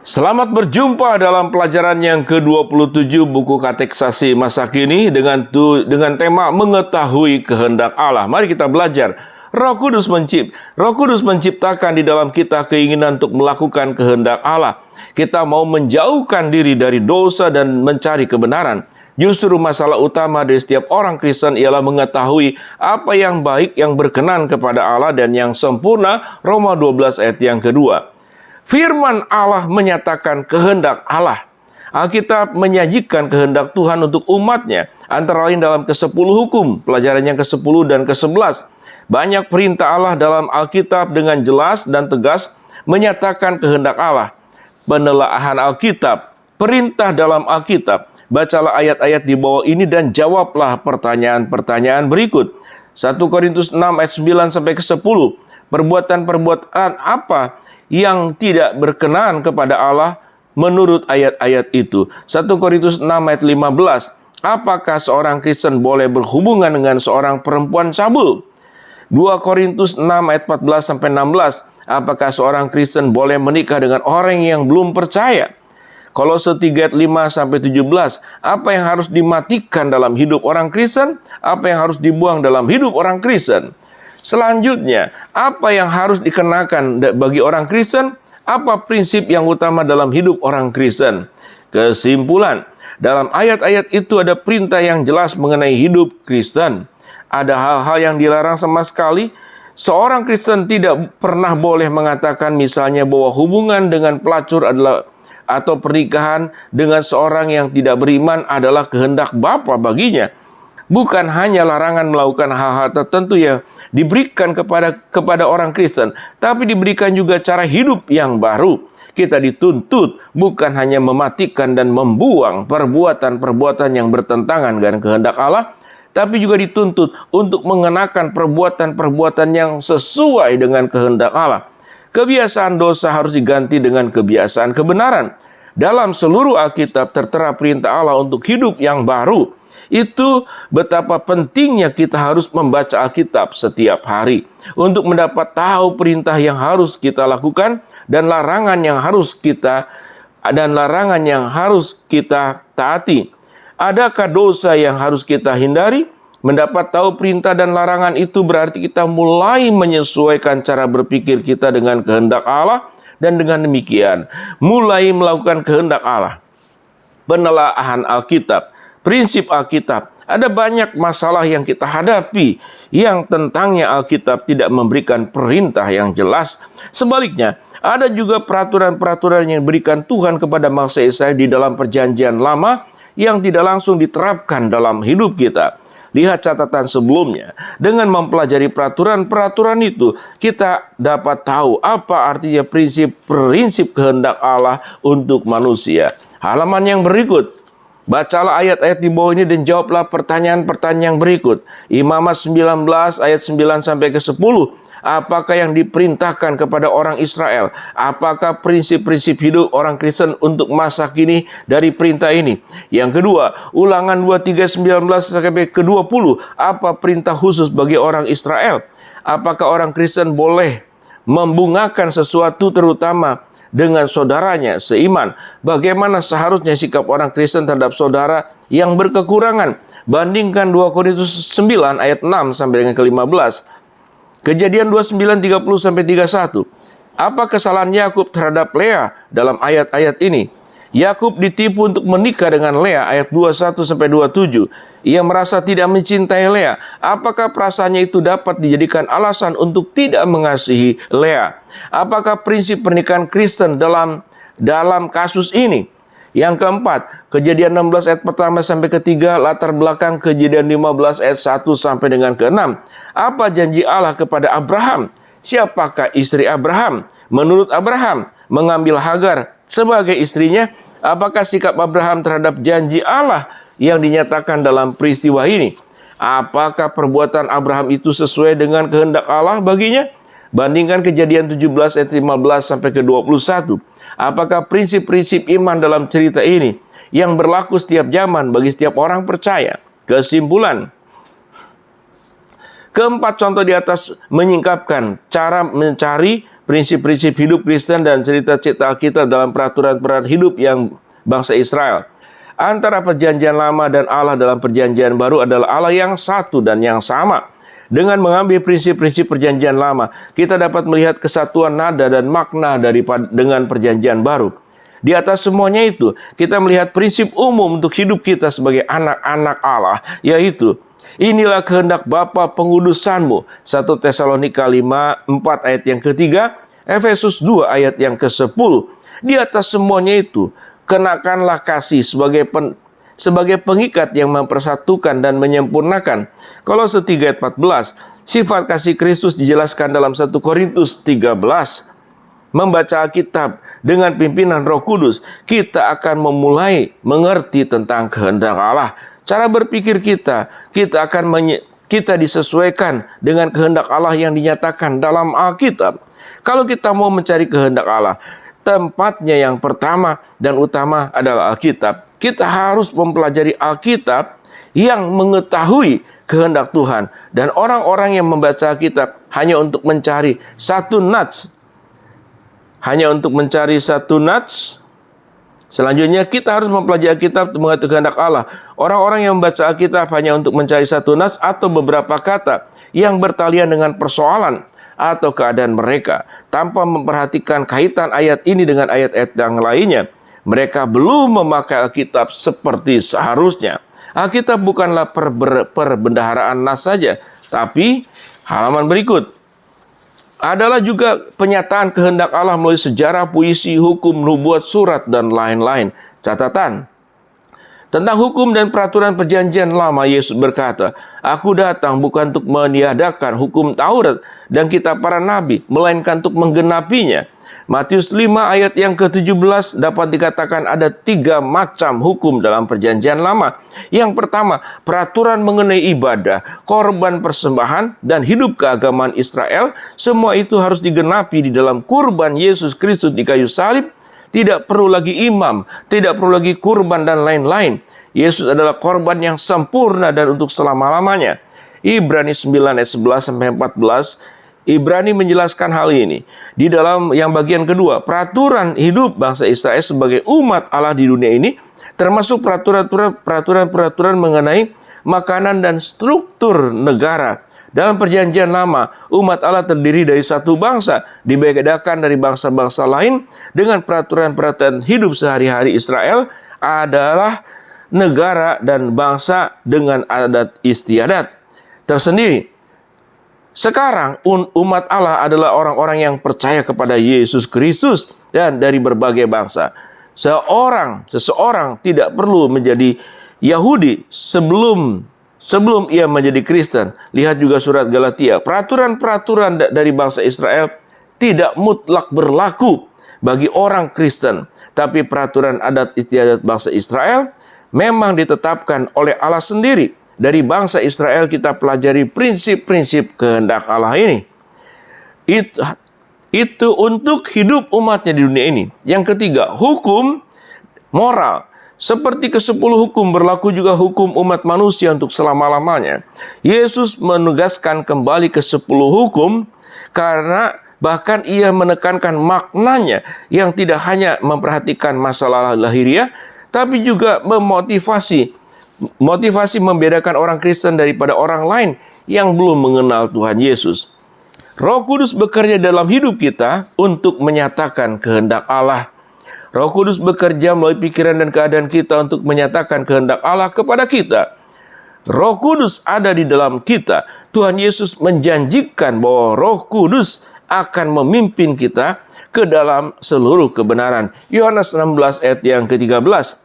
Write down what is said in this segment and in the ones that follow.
Selamat berjumpa dalam pelajaran yang ke-27 buku Kateksasi Masa Kini dengan tema mengetahui kehendak Allah. Mari kita belajar. Roh Kudus menciptakan di dalam kita keinginan untuk melakukan kehendak Allah. Kita mau menjauhkan diri dari dosa dan mencari kebenaran. Justru masalah utama dari setiap orang Kristen ialah mengetahui apa yang baik, yang berkenan kepada Allah dan yang sempurna. Roma 12 ayat yang kedua. Firman Allah menyatakan kehendak Allah. Alkitab menyajikan kehendak Tuhan untuk umatnya, antara lain dalam ke-10 hukum, pelajaran yang ke-10 dan ke-11. Banyak perintah Allah dalam Alkitab dengan jelas dan tegas menyatakan kehendak Allah. Penelaahan Alkitab, perintah dalam Alkitab. Bacalah ayat-ayat di bawah ini dan jawablah pertanyaan-pertanyaan berikut. 1 Korintus 6 ayat 9 sampai ke-10. Perbuatan-perbuatan apa yang tidak berkenan kepada Allah menurut ayat-ayat itu? 1 Korintus 6 ayat 15. Apakah seorang Kristen boleh berhubungan dengan seorang perempuan cabul? 2 Korintus 6 ayat 14 sampai 16. Apakah seorang Kristen boleh menikah dengan orang yang belum percaya? Kolose 3 ayat 5 sampai 17. Apa yang harus dimatikan dalam hidup orang Kristen? Apa yang harus dibuang dalam hidup orang Kristen? Selanjutnya, apa yang harus dikenakan bagi orang Kristen? Apa prinsip yang utama dalam hidup orang Kristen? Kesimpulan, dalam ayat-ayat itu ada perintah yang jelas mengenai hidup Kristen. Ada hal-hal yang dilarang sama sekali. Seorang Kristen tidak pernah boleh mengatakan misalnya bahwa hubungan dengan pelacur adalah atau pernikahan dengan seorang yang tidak beriman adalah kehendak Bapa baginya. Bukan hanya larangan melakukan hal-hal tertentu yang diberikan kepada orang Kristen, tapi diberikan juga cara hidup yang baru. Kita dituntut bukan hanya mematikan dan membuang perbuatan-perbuatan yang bertentangan dengan kehendak Allah, tapi juga dituntut untuk mengenakan perbuatan-perbuatan yang sesuai dengan kehendak Allah. Kebiasaan dosa harus diganti dengan kebiasaan kebenaran. Dalam seluruh Alkitab tertera perintah Allah untuk hidup yang baru. Itu betapa pentingnya kita harus membaca Alkitab setiap hari untuk mendapat tahu perintah yang harus kita lakukan dan larangan yang harus kita taati. Adakah dosa yang harus kita hindari? Mendapat tahu perintah dan larangan itu berarti kita mulai menyesuaikan cara berpikir kita dengan kehendak Allah, dan dengan demikian mulai melakukan kehendak Allah. Penelaahan Alkitab, prinsip Alkitab. Ada banyak masalah yang kita hadapi yang tentangnya Alkitab tidak memberikan perintah yang jelas. Sebaliknya, ada juga peraturan-peraturan yang diberikan Tuhan kepada bangsa Israel di dalam Perjanjian Lama yang tidak langsung diterapkan dalam hidup kita. Lihat catatan sebelumnya. Dengan mempelajari peraturan-peraturan itu, kita dapat tahu apa artinya prinsip-prinsip kehendak Allah untuk manusia. Halaman yang berikut. Bacalah ayat-ayat di bawah ini dan jawablah pertanyaan-pertanyaan berikut. Imamat 19 ayat 9 sampai ke 10. Apakah yang diperintahkan kepada orang Israel? Apakah prinsip-prinsip hidup orang Kristen untuk masa kini dari perintah ini? Yang kedua, Ulangan 23 19 sampai ke 20. Apa perintah khusus bagi orang Israel? Apakah orang Kristen boleh membungakan sesuatu terutama dengan saudaranya seiman? Bagaimana seharusnya sikap orang Kristen terhadap saudara yang berkekurangan? Bandingkan 2 Korintus 9 ayat 6 sampai dengan ke-15. Kejadian 29 30 sampai 31. Apa kesalahan Yakub terhadap Lea dalam ayat-ayat ini? Yakub ditipu untuk menikah dengan Lea ayat 21 sampai 27. Ia merasa tidak mencintai Lea. Apakah perasaannya itu dapat dijadikan alasan untuk tidak mengasihi Lea? Apakah prinsip pernikahan Kristen dalam kasus ini? Yang keempat, Kejadian 16 ayat pertama sampai ketiga, latar belakang Kejadian 15 ayat 1 sampai dengan ke-6. Apa janji Allah kepada Abraham? Siapakah istri Abraham? Menurut Abraham, mengambil Hagar sebagai istrinya. Apakah sikap Abraham terhadap janji Allah yang dinyatakan dalam peristiwa ini? Apakah perbuatan Abraham itu sesuai dengan kehendak Allah baginya? Bandingkan Kejadian 17 ayat 15 sampai ke 21. Apakah prinsip-prinsip iman dalam cerita ini yang berlaku setiap zaman bagi setiap orang percaya? Kesimpulan. Keempat contoh di atas menyingkapkan cara mencari prinsip-prinsip hidup Kristen dan cerita-cerita Alkitab dalam peraturan-peraturan hidup yang bangsa Israel. Antara perjanjian lama dan Allah dalam perjanjian baru adalah Allah yang satu dan yang sama. Dengan mengambil prinsip-prinsip perjanjian lama, kita dapat melihat kesatuan nada dan makna dengan perjanjian baru. Di atas semuanya itu, kita melihat prinsip umum untuk hidup kita sebagai anak-anak Allah, yaitu inilah kehendak Bapa pengudusanmu. 1 Tesalonika 5:4 ayat yang ketiga, Efesus 2 ayat yang ke-10. Di atas semuanya itu, kenakanlah kasih sebagai pengikat yang mempersatukan dan menyempurnakan. Kolose 3 ayat 14. Sifat kasih Kristus dijelaskan dalam 1 Korintus 13. Membaca Alkitab dengan pimpinan Roh Kudus, kita akan memulai mengerti tentang kehendak Allah. Cara berpikir kita disesuaikan dengan kehendak Allah yang dinyatakan dalam Alkitab. Kalau kita mau mencari kehendak Allah, tempatnya yang pertama dan utama adalah Alkitab. Kita harus mempelajari Alkitab yang mengetahui kehendak Tuhan. Dan orang-orang yang membaca Alkitab hanya untuk mencari satu nats. Selanjutnya kita harus mempelajari Alkitab untuk mengetahui kehendak Allah. Orang-orang yang membaca Alkitab hanya untuk mencari satu nas atau beberapa kata yang bertalian dengan persoalan atau keadaan mereka, tanpa memperhatikan kaitan ayat ini dengan ayat-ayat yang lainnya, mereka belum memakai Alkitab seperti seharusnya. Alkitab bukanlah perbendaharaan nas saja, tapi halaman berikut adalah juga penyataan kehendak Allah melalui sejarah, puisi, hukum, nubuat, surat, dan lain-lain. Catatan tentang hukum dan peraturan perjanjian lama, Yesus berkata, "Aku datang bukan untuk meniadakan hukum Taurat dan kitab para nabi, melainkan untuk menggenapinya." Matius 5 ayat yang ke-17 dapat dikatakan ada 3 macam hukum dalam perjanjian lama. Yang pertama, peraturan mengenai ibadah, korban persembahan, dan hidup keagamaan Israel. Semua itu harus digenapi di dalam kurban Yesus Kristus di kayu salib. Tidak perlu lagi imam, tidak perlu lagi kurban dan lain-lain. Yesus adalah korban yang sempurna dan untuk selama-lamanya. Ibrani 9 ayat 11-14, Ibrani menjelaskan hal ini. Di dalam yang bagian kedua, peraturan hidup bangsa Israel sebagai umat Allah di dunia ini, termasuk peraturan-peraturan mengenai makanan dan struktur negara. Dalam perjanjian lama, umat Allah terdiri dari satu bangsa, dibedakan dari bangsa-bangsa lain dengan peraturan-peraturan hidup sehari-hari. Israel adalah negara dan bangsa dengan adat istiadat tersendiri. Sekarang umat Allah adalah orang-orang yang percaya kepada Yesus Kristus dan dari berbagai bangsa. Seseorang tidak perlu menjadi Yahudi sebelum ia menjadi Kristen. Lihat juga surat Galatia. Peraturan-peraturan dari bangsa Israel tidak mutlak berlaku bagi orang Kristen, tapi peraturan adat istiadat bangsa Israel memang ditetapkan oleh Allah sendiri. Dari bangsa Israel kita pelajari prinsip-prinsip kehendak Allah ini. Itu untuk hidup umatnya di dunia ini. Yang ketiga, hukum moral. Seperti ke-10 hukum, berlaku juga hukum umat manusia untuk selama-lamanya. Yesus menegaskan kembali ke-10 hukum karena bahkan ia menekankan maknanya yang tidak hanya memperhatikan masalah lahiriah, tapi juga motivasi membedakan orang Kristen daripada orang lain yang belum mengenal Tuhan Yesus. Roh Kudus bekerja dalam hidup kita untuk menyatakan kehendak Allah. Roh Kudus bekerja melalui pikiran dan keadaan kita untuk menyatakan kehendak Allah kepada kita. Roh Kudus ada di dalam kita. Tuhan Yesus menjanjikan bahwa Roh Kudus akan memimpin kita ke dalam seluruh kebenaran. Yohanes 16 ayat yang ke-13.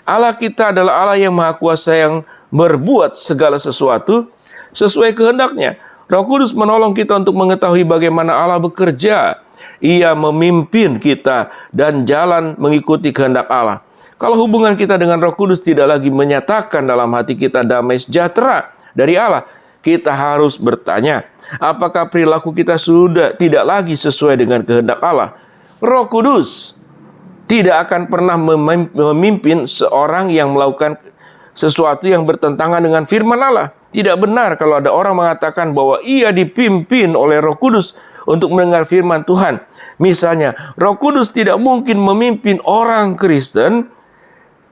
Allah kita adalah Allah yang Maha Kuasa yang berbuat segala sesuatu sesuai kehendaknya. Roh Kudus menolong kita untuk mengetahui bagaimana Allah bekerja. Ia memimpin kita dan jalan mengikuti kehendak Allah. Kalau hubungan kita dengan Roh Kudus tidak lagi menyatakan dalam hati kita damai sejahtera dari Allah, kita harus bertanya, apakah perilaku kita sudah tidak lagi sesuai dengan kehendak Allah? Roh Kudus tidak akan pernah memimpin seorang yang melakukan sesuatu yang bertentangan dengan firman Allah. Tidak benar kalau ada orang mengatakan bahwa ia dipimpin oleh Roh Kudus untuk mendengar firman Tuhan. Misalnya, Roh Kudus tidak mungkin memimpin orang Kristen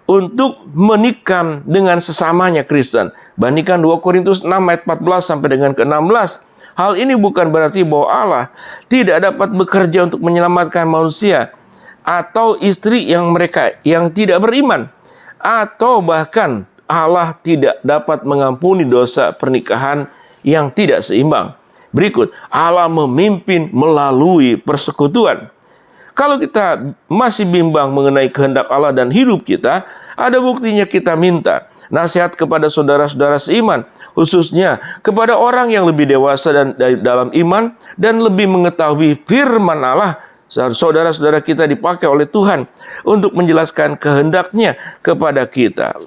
untuk menikam dengan sesamanya Kristen. Bandingkan 2 Korintus 6 ayat 14 sampai dengan ke-16. Hal ini bukan berarti bahwa Allah tidak dapat bekerja untuk menyelamatkan manusia atau istri yang tidak beriman, atau bahkan Allah tidak dapat mengampuni dosa pernikahan yang tidak seimbang. Berikut, Allah memimpin melalui persekutuan. Kalau kita masih bimbang mengenai kehendak Allah dan hidup kita, ada buktinya kita minta nasihat kepada saudara-saudara seiman, khususnya kepada orang yang lebih dewasa dan dalam iman dan lebih mengetahui firman Allah. Saudara-saudara kita dipakai oleh Tuhan untuk menjelaskan kehendaknya kepada kita.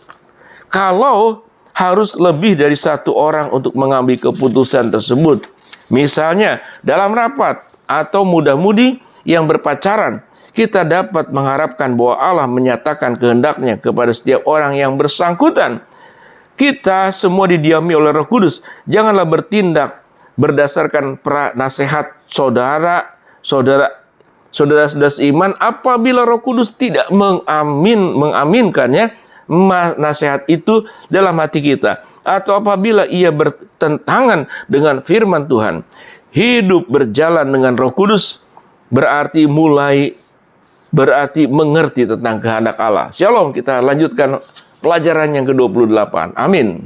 Kalau harus lebih dari satu orang untuk mengambil keputusan tersebut, misalnya dalam rapat atau muda-mudi yang berpacaran, kita dapat mengharapkan bahwa Allah menyatakan kehendaknya kepada setiap orang yang bersangkutan. Kita semua didiami oleh Roh Kudus. Janganlah bertindak berdasarkan nasihat saudara-saudara seiman apabila Roh Kudus tidak mengaminkannya nasihat itu dalam hati kita, atau apabila ia bertentangan dengan firman Tuhan. Hidup berjalan dengan Roh Kudus berarti mengerti tentang kehendak Allah. Shalom, kita lanjutkan pelajaran yang ke-28. Amin.